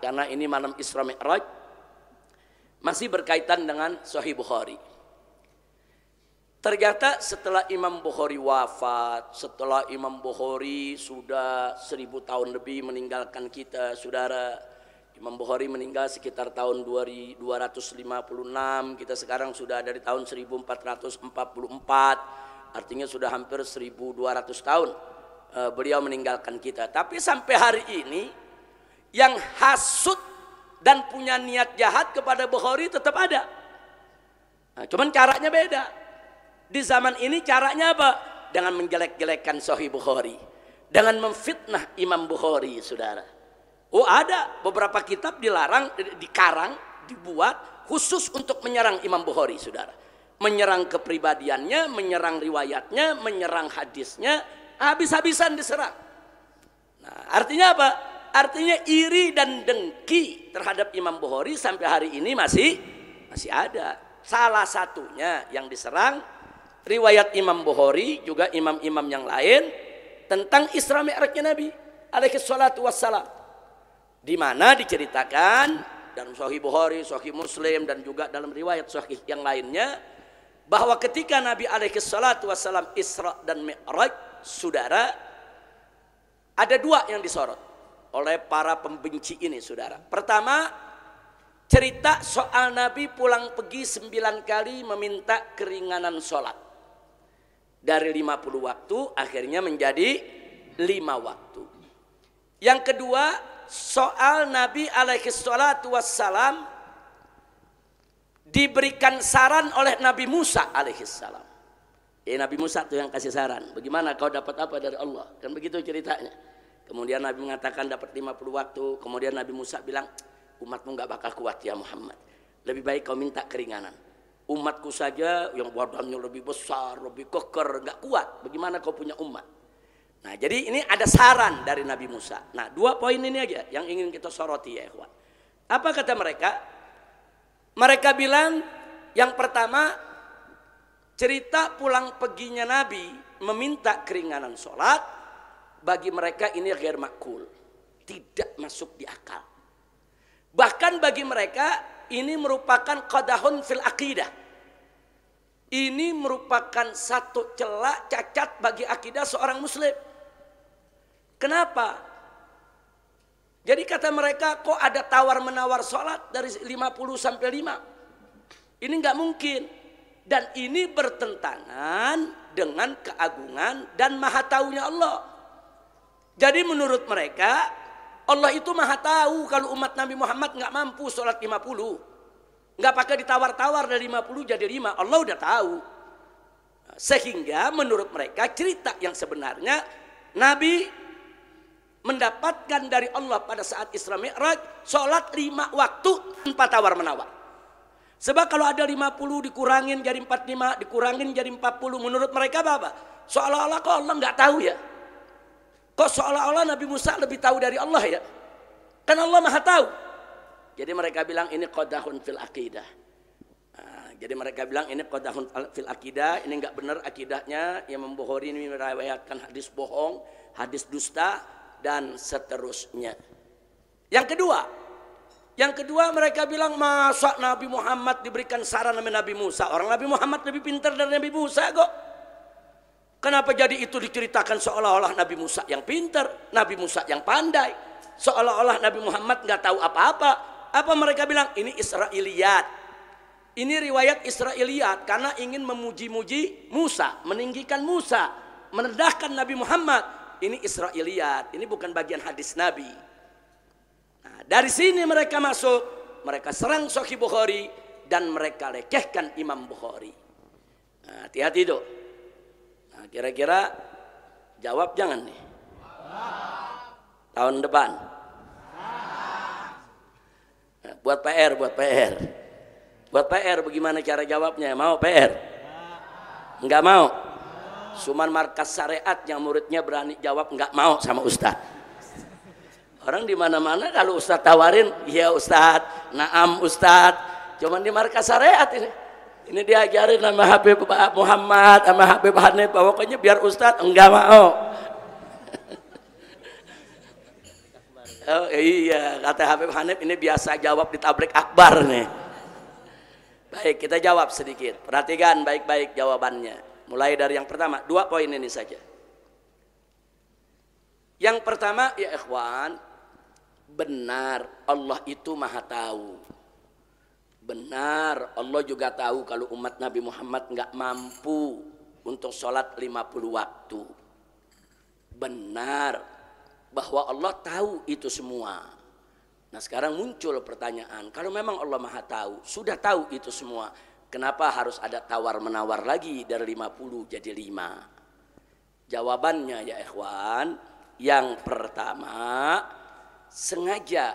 karena ini malam Isra Mi'raj, masih berkaitan dengan Sahih Bukhari. Ternyata setelah Imam Bukhari wafat, setelah Imam Bukhari sudah 1000 tahun lebih meninggalkan kita, saudara. Imam Bukhari meninggal sekitar tahun 256, kita sekarang sudah dari tahun 1444, artinya sudah hampir 1200 tahun beliau meninggalkan kita. Tapi sampai hari ini yang hasud dan punya niat jahat kepada Bukhari tetap ada. Nah, cuman caranya beda. Di zaman ini caranya apa? Dengan menjelek-jelekkan Sahih Bukhari, dengan memfitnah Imam Bukhari, saudara. Oh, ada beberapa kitab dilarang, dikarang, dibuat khusus untuk menyerang Imam Bukhari, saudara. Menyerang kepribadiannya, menyerang riwayatnya, menyerang hadisnya, habis-habisan diserang. Nah, artinya apa? Artinya iri dan dengki terhadap Imam Bukhari sampai hari ini masih ada. Salah satunya yang diserang riwayat Imam Bukhari, juga imam-imam yang lain, tentang Isra Mi'rajnya Nabi alaihi salatu wassalam, di mana diceritakan dalam Sahih Bukhari, Sahih Muslim, dan juga dalam riwayat Sahih yang lainnya, bahwa ketika Nabi alaihi salatu wassalam Isra dan Mi'raj, saudara, ada dua yang disorot oleh para pembenci ini, saudara. Pertama, cerita soal Nabi pulang pergi 9 kali meminta keringanan sholat. Dari 50 waktu akhirnya menjadi 5 waktu. Yang kedua, soal Nabi alaihi salatu wassalam diberikan saran oleh Nabi Musa alaihi salam. Nabi Musa tuh yang kasih saran, bagaimana kau dapat apa dari Allah, kan begitu ceritanya. Kemudian Nabi mengatakan dapat 50 waktu. Kemudian Nabi Musa bilang, umatmu gak bakal kuat ya Muhammad, lebih baik kau minta keringanan. Umatku saja yang badannya lebih besar, lebih keker, gak kuat, bagaimana kau punya umat. Nah, jadi ini ada saran dari Nabi Musa. Nah, 2 poin ini aja yang ingin kita soroti ya ikhwan. Apa kata mereka? Mereka bilang, yang pertama, cerita pulang perginya Nabi meminta keringanan sholat, bagi mereka ini ghair makul, tidak masuk di akal. Bahkan bagi mereka ini merupakan qadahun fil aqidah. Ini merupakan satu celah cacat bagi akidah seorang muslim. Kenapa? Jadi kata mereka, kok ada tawar-menawar sholat dari 50 sampai 5? Ini nggak mungkin. Dan ini bertentangan dengan keagungan dan maha taunya Allah. Jadi menurut mereka, Allah itu maha tahu kalau umat Nabi Muhammad nggak mampu sholat 50. Nggak pakai ditawar-tawar dari 50 jadi 5. Allah udah tahu. Sehingga menurut mereka cerita yang sebenarnya Nabi mendapatkan dari Allah pada saat Isra Mi'raj sholat 5 waktu tanpa tawar-menawar. Sebab kalau ada 50 dikurangin jadi 45, dikurangin jadi 40, menurut mereka apa? Seolah-olah kok Allah nggak tahu ya? Kok seolah-olah Nabi Musa lebih tahu dari Allah ya? Kan Allah maha tahu. Jadi mereka bilang ini qadahun fil aqidah. Nah, jadi mereka bilang ini qadahun fil aqidah, ini enggak benar akidahnya. Imam Bukhari ini meriwayatkan hadis bohong, hadis dusta, dan seterusnya. Yang kedua mereka bilang, masa Nabi Muhammad diberikan saran sama Nabi Musa? Orang Nabi Muhammad lebih pintar dari Nabi Musa kok. Kenapa jadi itu diceritakan seolah-olah Nabi Musa yang pintar, Nabi Musa yang pandai, seolah-olah Nabi Muhammad nggak tahu apa-apa? Apa mereka bilang? Ini Israiliyat. Ini riwayat Israiliyat karena ingin memuji-muji Musa, meninggikan Musa, merendahkan Nabi Muhammad. Ini Israiliyat. Ini bukan bagian hadis Nabi. Nah, dari sini mereka masuk, mereka serang Sahih Bukhari dan mereka lekehkan Imam Bukhari. Nah, hati-hati itu. Nah, kira-kira jawab jangan nih. Tahun depan. Nah, buat PR bagaimana cara jawabnya? Mau PR? Enggak mau. Cuman markas syariat yang muridnya berani jawab enggak mau sama Ustadz. Orang di mana-mana kalau Ustadz tawarin, iya Ustadz, naam Ustadz. Cuman di markas syariat ini. Ini diajarin sama Habib Muhammad, sama Habib Hanif, pokoknya biar Ustadz enggak mau. Oh, iya, kata Habib Hanif ini biasa jawab di tablik akbar nih. Baik, kita jawab sedikit. Perhatikan baik-baik jawabannya. Mulai dari yang pertama, 2 poin ini saja. Yang pertama, ya ikhwan, benar Allah itu maha tahu. Benar Allah juga tahu kalau umat Nabi Muhammad nggak mampu untuk sholat 50 waktu. Benar bahwa Allah tahu itu semua. Nah sekarang muncul pertanyaan, kalau memang Allah maha tahu, sudah tahu itu semua, kenapa harus ada tawar-menawar lagi dari 50 jadi 5? Jawabannya ya ikhwan, yang pertama, sengaja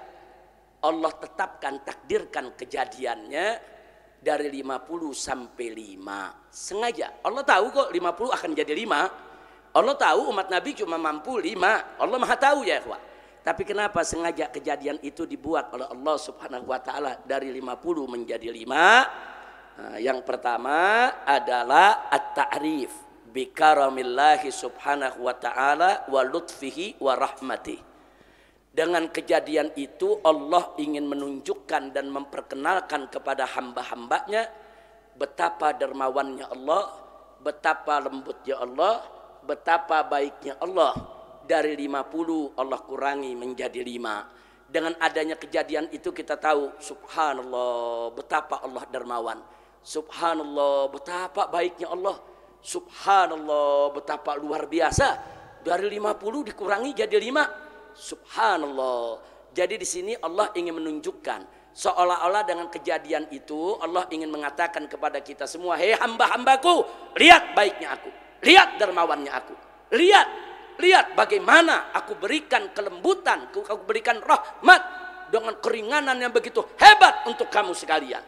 Allah tetapkan, takdirkan kejadiannya dari 50 sampai 5. Sengaja, Allah tahu kok 50 akan jadi 5. Allah tahu umat Nabi cuma mampu 5. Allah maha tahu ya ikhwan. Tapi kenapa sengaja kejadian itu dibuat oleh Allah subhanahu wa ta'ala dari 50 menjadi 5? Nah, yang pertama adalah at-ta'rif bi karamillahi subhanahu wa ta'ala wa lutfihi wa rahmatih. Dengan kejadian itu Allah ingin menunjukkan dan memperkenalkan kepada hamba-hambanya betapa dermawannya Allah, betapa lembutnya Allah, betapa baiknya Allah. Dari 50 Allah kurangi menjadi 5. Dengan adanya kejadian itu kita tahu subhanallah betapa Allah dermawan, subhanallah betapa baiknya Allah, subhanallah betapa luar biasa. Dari 50 dikurangi jadi 5. Subhanallah. Jadi di sini Allah ingin menunjukkan seolah-olah dengan kejadian itu Allah ingin mengatakan kepada kita semua, hei hamba-hambaku, lihat baiknya aku, lihat dermawannya aku, lihat bagaimana aku berikan kelembutan, aku berikan rahmat dengan keringanan yang begitu hebat untuk kamu sekalian.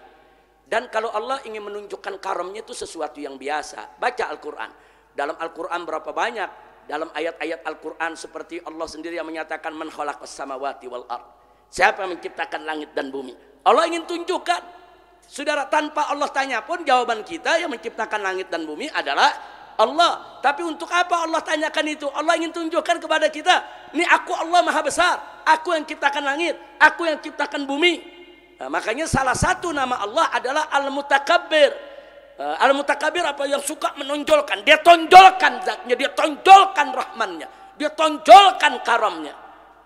Dan kalau Allah ingin menunjukkan karamnya itu sesuatu yang biasa. Baca Al-Quran. Dalam Al-Quran berapa banyak? Dalam ayat-ayat Al-Quran seperti Allah sendiri yang menyatakan man khalaqas samawati wal ard. Siapa yang menciptakan langit dan bumi? Allah ingin tunjukkan. Saudara, tanpa Allah tanya pun jawaban kita yang menciptakan langit dan bumi adalah Allah. Tapi untuk apa Allah tanyakan itu? Allah ingin tunjukkan kepada kita, ini aku Allah maha besar, aku yang ciptakan langit, aku yang ciptakan bumi. Nah, makanya salah satu nama Allah adalah Al-Mutakabbir. Al-Mutakabbir apa? Yang suka menonjolkan. Dia tonjolkan zatnya, dia tonjolkan rahmannya, dia tonjolkan karamnya.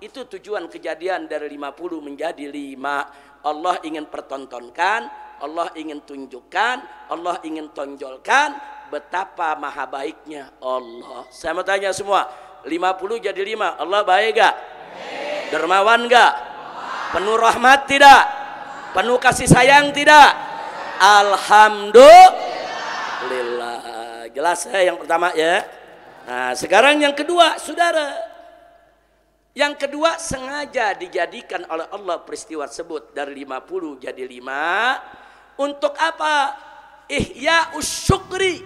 Itu tujuan kejadian dari 50 menjadi 5. Allah ingin pertontonkan, Allah ingin tunjukkan, Allah ingin tonjolkan betapa maha baiknya Allah. Saya mau tanya semua, 50 jadi 5, Allah baik gak? Dermawan gak? Penuh rahmat tidak? Penuh kasih sayang tidak? Alhamdulillah. Jelas ya yang pertama ya. Nah sekarang yang kedua saudara. Yang kedua sengaja dijadikan oleh Allah peristiwa tersebut dari 50 jadi 5. Untuk apa? Ihya'us syukri.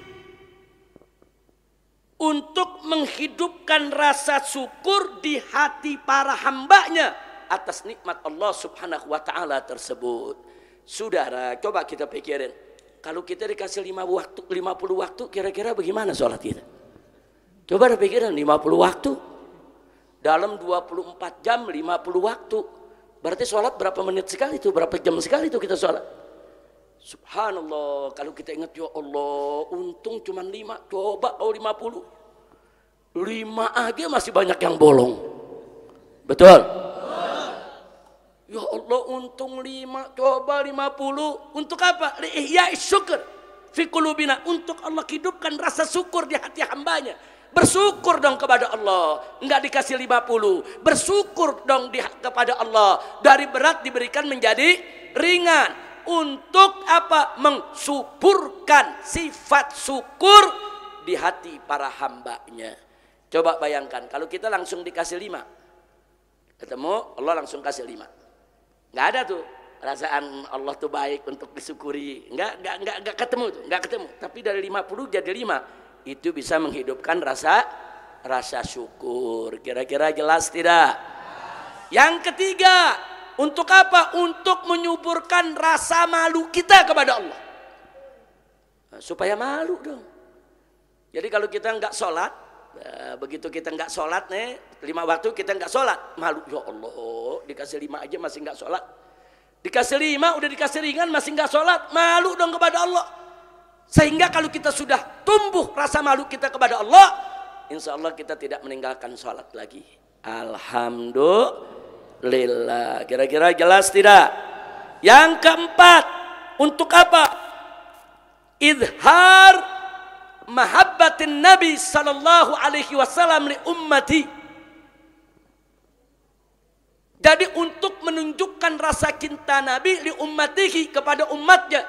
Untuk menghidupkan rasa syukur di hati para hambanya atas nikmat Allah subhanahu wa ta'ala tersebut. Saudara, coba kita pikirin, kalau kita dikasih 50 waktu, kira-kira bagaimana sholat kita? Coba ada pikiran 50 waktu dalam 24 jam 50 waktu, berarti sholat berapa menit sekali itu, berapa jam sekali itu kita sholat? Subhanallah, kalau kita ingat ya Allah, untung cuma 5, coba kalau 50, 5 aja masih banyak yang bolong. Betul? Ya Allah, untung 5, coba 50. Untuk apa? Li'ihya'is syukur fi qulubina, untuk Allah hidupkan rasa syukur di hati hambanya. Bersyukur dong kepada Allah, enggak dikasih 50. Bersyukur dong kepada Allah, dari berat diberikan menjadi ringan. Untuk apa? Mensuburkan sifat syukur di hati para hambanya. Coba bayangkan kalau kita langsung dikasih 5, ketemu Allah langsung kasih 5, nggak ada tuh perasaan Allah tuh baik untuk disyukuri, nggak ketemu tuh, nggak ketemu. Tapi dari 50 jadi 5, itu bisa menghidupkan rasa syukur. Kira-kira jelas tidak? Yang ketiga, untuk apa? Untuk menyuburkan rasa malu kita kepada Allah. Nah, supaya malu dong. Jadi kalau kita nggak sholat, Begitu kita nggak sholat nih, 5 waktu kita nggak sholat, malu. Ya Allah, dikasih 5 aja masih nggak sholat. Dikasih 5, udah dikasih ringan masih nggak sholat, malu dong kepada Allah. Sehingga kalau kita sudah tumbuh rasa malu kita kepada Allah, insya Allah kita tidak meninggalkan sholat lagi. Alhamdulillah. Kira-kira jelas tidak? Yang keempat, untuk apa? Izhar mahabbatin Nabi sallallahu alaihi wasallam li ummati. Jadi untuk menunjukkan rasa cinta Nabi li ummatihi, kepada umatnya.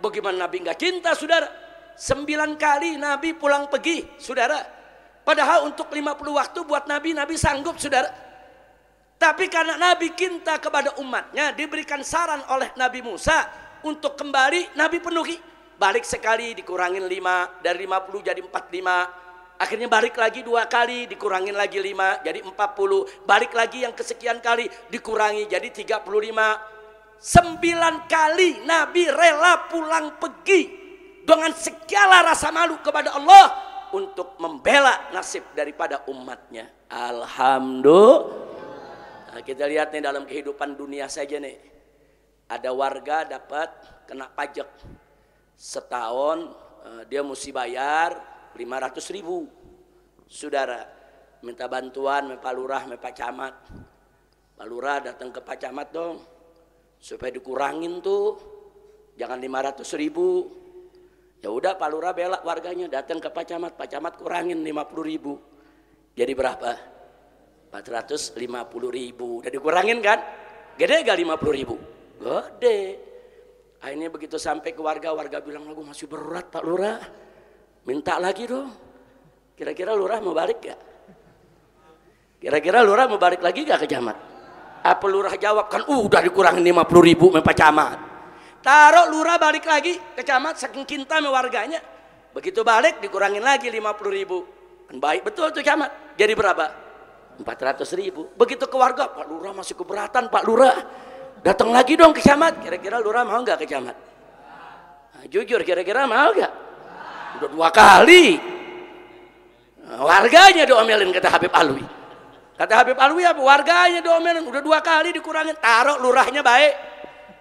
Bagaimana Nabi nggak cinta, saudara? 9 kali Nabi pulang pergi, saudara. Padahal untuk 50 waktu buat Nabi, Nabi sanggup, saudara. Tapi karena Nabi cinta kepada umatnya, diberikan saran oleh Nabi Musa untuk kembali, Nabi penuhi. Balik sekali dikurangin 5, dari 50 jadi 45. Akhirnya balik lagi 2 kali, dikurangin lagi 5 jadi 40. Balik lagi yang kesekian kali, dikurangi jadi 35. 9 kali Nabi rela pulang pergi dengan segala rasa malu kepada Allah untuk membela nasib daripada umatnya. Alhamdulillah. Nah, kita lihat nih dalam kehidupan dunia saja nih. Ada warga dapat kena pajak setahun, dia mesti bayar 500.000. Saudara minta bantuan Pak Lurah, Pak Camat. Pak Lurah datang ke Pak Camat dong, supaya dikurangin tuh, jangan 500.000. Ya udah Pak Lurah bela warganya, datang ke Pak Camat kurangin 50.000. Jadi berapa? 450.000. Udah dikurangin kan? Gede gak 50.000? Gede. Akhirnya begitu sampai ke warga bilang, aku masih berat Pak Lurah, minta lagi dong. Kira-kira Lurah mau balik gak? Kira-kira Lurah mau balik lagi gak ke Camat? Apa Lurah jawab, kan udah dikurangin 50.000 Pak Camat. Taruh Lurah balik lagi ke Camat, saking cinta sama warganya. Begitu balik dikurangin lagi 50.000. Kan baik betul tuh Camat. Jadi berapa? 400.000. Begitu ke warga, Pak Lurah masih keberatan Pak Lurah, datang lagi dong ke Camat. Kira-kira Lurah mau nggak ke Camat? Nah, jujur kira-kira mau nggak? Udah 2 kali. Nah, warganya diomelin, kata Habib Alwi. Kata Habib Alwi apa? Warganya diomelin, udah 2 kali dikurangin. Taruh lurahnya baik,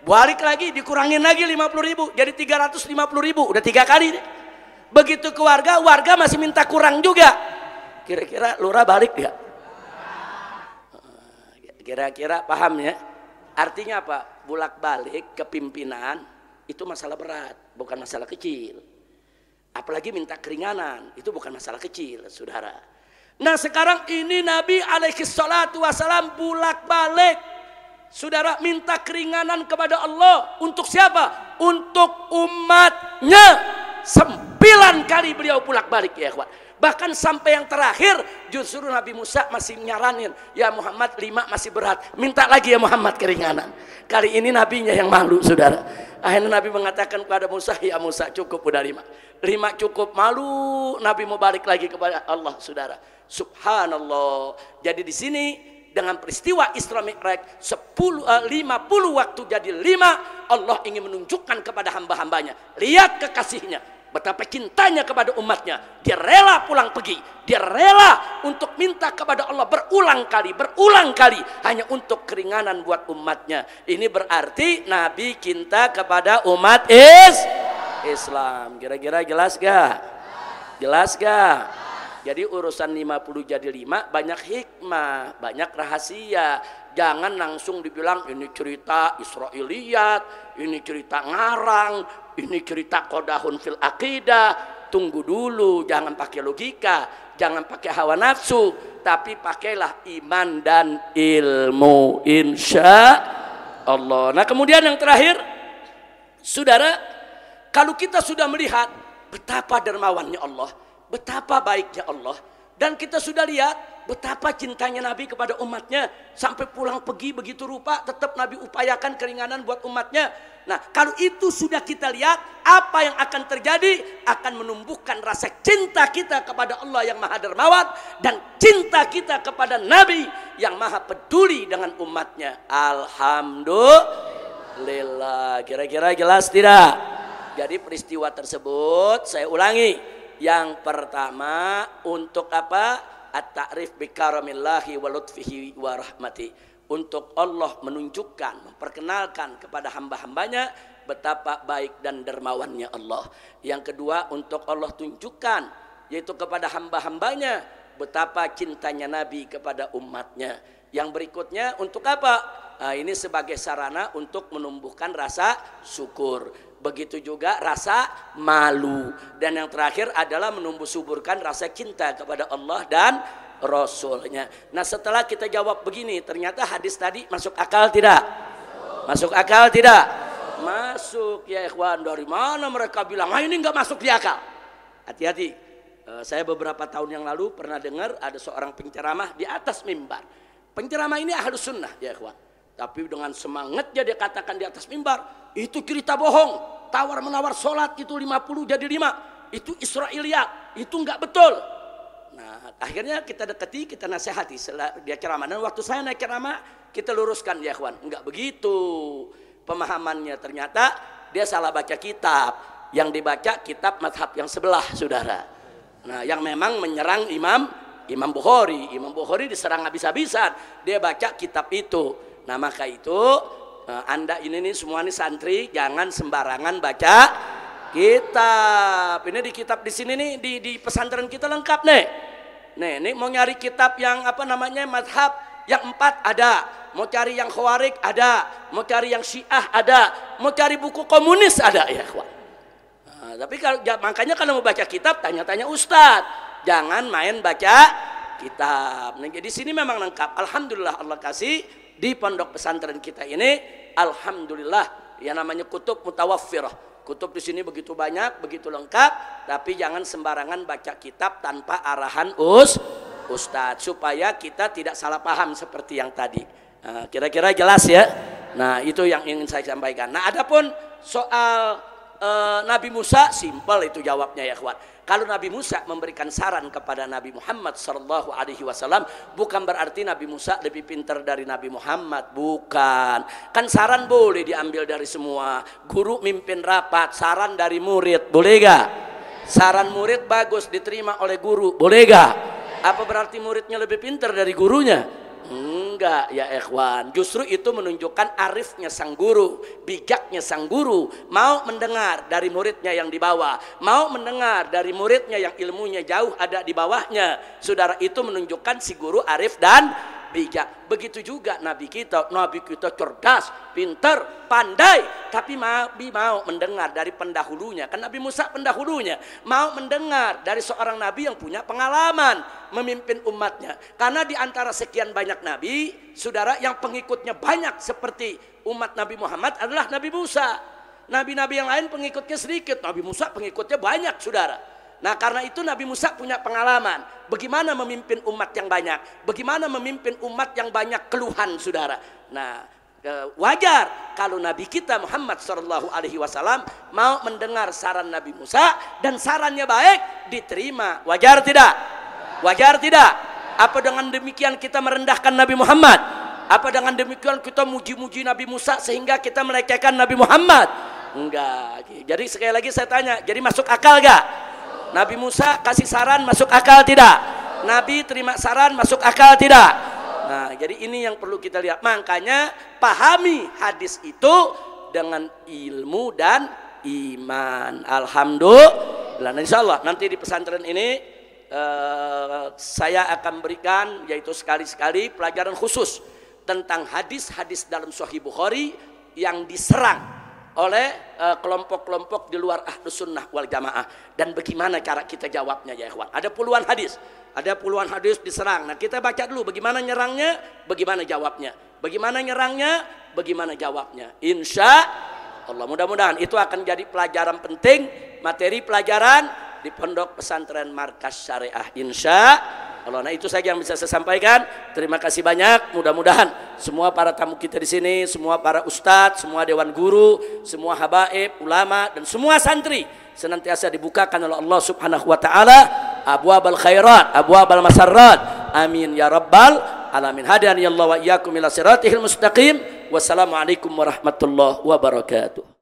balik lagi dikurangin lagi 50.000, jadi 350.000. Udah 3 kali nih. Begitu ke warga masih minta kurang juga. Kira-kira lurah balik nggak? Kira-kira paham ya? Artinya apa? Bolak-balik kepimpinan itu masalah berat, bukan masalah kecil. Apalagi minta keringanan, itu bukan masalah kecil, saudara. Nah sekarang ini Nabi alaihi salatu wasalam bolak-balik, saudara, minta keringanan kepada Allah. Untuk siapa? Untuk umatnya. 9 kali beliau bolak-balik ya kawan. Bahkan sampai yang terakhir justru Nabi Musa masih nyaranin, ya Muhammad 5 masih berat, minta lagi ya Muhammad keringanan. Kali ini nabinya yang malu, saudara. Akhirnya Nabi mengatakan kepada Musa, ya Musa cukup udah 5 cukup. Malu Nabi mau balik lagi kepada Allah, saudara. Subhanallah. Jadi di sini dengan peristiwa Isra Mi'raj 50 waktu jadi 5, Allah ingin menunjukkan kepada hamba-hambanya, lihat kekasihnya betapa cintanya kepada umatnya. Dia rela pulang pergi, dia rela untuk minta kepada Allah berulang kali hanya untuk keringanan buat umatnya. Ini berarti Nabi cinta kepada umat Islam. Kira-kira jelas gak? Jelas gak? Jadi urusan 50 jadi 5 banyak hikmah, banyak rahasia. Jangan langsung dibilang ini cerita Israiliyat, ini cerita ngarang, ini cerita qodahun fil aqidah. Tunggu dulu, jangan pakai logika, jangan pakai hawa nafsu, tapi pakailah iman dan ilmu, insya Allah. Nah kemudian yang terakhir, saudara, kalau kita sudah melihat betapa dermawannya Allah, betapa baiknya Allah, dan kita sudah lihat betapa cintanya Nabi kepada umatnya, sampai pulang pergi begitu rupa tetap Nabi upayakan keringanan buat umatnya. Nah kalau itu sudah kita lihat, apa yang akan terjadi? Akan menumbuhkan rasa cinta kita kepada Allah yang maha dermawan, dan cinta kita kepada Nabi yang maha peduli dengan umatnya. Alhamdulillah. Kira-kira jelas tidak? Jadi peristiwa tersebut, saya ulangi, Yang pertama untuk apa? At-ta'rif bi karamillahi wa lutfihi wa rahmati. Untuk Allah menunjukkan, memperkenalkan kepada hamba-hambanya betapa baik dan dermawannya Allah. Yang kedua untuk Allah tunjukkan, yaitu kepada hamba-hambanya betapa cintanya Nabi kepada umatnya. Yang berikutnya untuk apa? Nah, ini sebagai sarana untuk menumbuhkan rasa syukur. Begitu juga rasa malu. Dan yang terakhir adalah menumbuh suburkan rasa cinta kepada Allah dan Rasulnya. Nah, setelah kita jawab begini, ternyata hadis tadi masuk akal tidak? Masuk akal tidak? Masuk ya ikhwan. Dari mana mereka bilang, ah ini nggak masuk di akal? Hati-hati. Saya beberapa tahun yang lalu pernah dengar ada seorang penceramah di atas mimbar. Penceramah ini ahlus sunnah ya ikhwan. Tapi dengan semangatnya dia katakan di atas mimbar, itu cerita bohong. Tawar-menawar sholat itu 50 jadi 5. Itu Israiliyat. Itu nggak betul. Nah, akhirnya kita dekati, kita nasihati setelah dia ceramah. Dan waktu saya naik ceramah, kita luruskan ya ikhwan. Enggak begitu pemahamannya. Ternyata dia salah baca kitab. Yang dibaca kitab mazhab yang sebelah, saudara. Nah, yang memang menyerang Imam Bukhari. Imam Bukhari diserang habis-habisan. Dia baca kitab itu. Nah, maka itu Anda ini nih semua nih santri jangan sembarangan baca kitab. Ini di kitab di sini nih di pesantren kita lengkap nih. Nih mau nyari kitab yang apa namanya mazhab yang 4 ada, mau cari yang Khawarij ada, mau cari yang Syiah ada, mau cari buku komunis ada ya, kawan. Nah, tapi kalau makanya kalau mau baca kitab tanya-tanya ustadz, jangan main baca kitab. Nah, jadi sini memang lengkap. Alhamdulillah Allah kasih di pondok pesantren kita ini, alhamdulillah yang namanya kutub mutawaffirah. Kutub di sini begitu banyak, begitu lengkap, tapi jangan sembarangan baca kitab tanpa arahan ustadz supaya kita tidak salah paham seperti yang tadi. Kira-kira jelas ya. Nah, itu yang ingin saya sampaikan. Nah, adapun soal Nabi Musa, simpel itu jawabnya ya kawan. Kalau Nabi Musa memberikan saran kepada Nabi Muhammad SAW, bukan berarti Nabi Musa lebih pintar dari Nabi Muhammad, bukan. Kan saran boleh diambil dari semua. Guru mimpin rapat, saran dari murid, boleh gak? Saran murid bagus diterima oleh guru, boleh gak? Apa berarti muridnya lebih pintar dari gurunya? Enggak ya ikhwan. Justru itu menunjukkan arifnya sang guru, bijaknya sang guru, mau mendengar dari muridnya yang di bawah, mau mendengar dari muridnya yang ilmunya jauh ada di bawahnya. Saudara, itu menunjukkan si guru arif dan bijak. Begitu juga Nabi kita cerdas, pintar, pandai, tapi mau mendengar dari pendahulunya. Kan Nabi Musa pendahulunya, mau mendengar dari seorang nabi yang punya pengalaman memimpin umatnya. Karena di antara sekian banyak nabi, saudara, yang pengikutnya banyak seperti umat Nabi Muhammad adalah Nabi Musa. Nabi-nabi yang lain pengikutnya sedikit, Nabi Musa pengikutnya banyak, saudara. Nah, karena itu Nabi Musa punya pengalaman bagaimana memimpin umat yang banyak, bagaimana memimpin umat yang banyak keluhan, saudara. Nah, wajar kalau Nabi kita Muhammad SAW mau mendengar saran Nabi Musa dan sarannya baik, diterima. Wajar tidak? Wajar tidak? Apa dengan demikian kita merendahkan Nabi Muhammad? Apa dengan demikian kita muji-muji Nabi Musa sehingga kita melecehkan Nabi Muhammad? Enggak. Jadi sekali lagi saya tanya, jadi masuk akal gak? Nabi Musa kasih saran masuk akal tidak? Nabi terima saran masuk akal tidak? Nah, jadi ini yang perlu kita lihat. Makanya pahami hadis itu dengan ilmu dan iman. Alhamdulillah. Nah, insya Allah nanti di pesantren ini saya akan berikan yaitu sekali-sekali pelajaran khusus tentang hadis-hadis dalam Sahih Bukhari yang diserang oleh kelompok-kelompok di luar Ahlus Sunnah wal Jamaah, dan bagaimana cara kita jawabnya ya ikhwan. Ada puluhan hadis diserang. Nah, kita baca dulu bagaimana nyerangnya, bagaimana jawabnya, bagaimana nyerangnya, bagaimana jawabnya. Insya Allah mudah-mudahan itu akan jadi pelajaran penting, materi pelajaran di Pondok Pesantren Markas Syariah, insya Allah. Nah, itu saja yang bisa saya sampaikan. Terima kasih banyak. Mudah-mudahan semua para tamu kita di sini, semua para ustadz, semua dewan guru, semua habaib, ulama, dan semua santri senantiasa dibukakan oleh Allah Subhanahu wa taala abwaabal khairat, abwaabal masarrat. Amin ya rabbal alamin. Hadani Allah wa iyyakum ila siratihil mustaqim. Wassalamualaikum warahmatullahi wabarakatuh.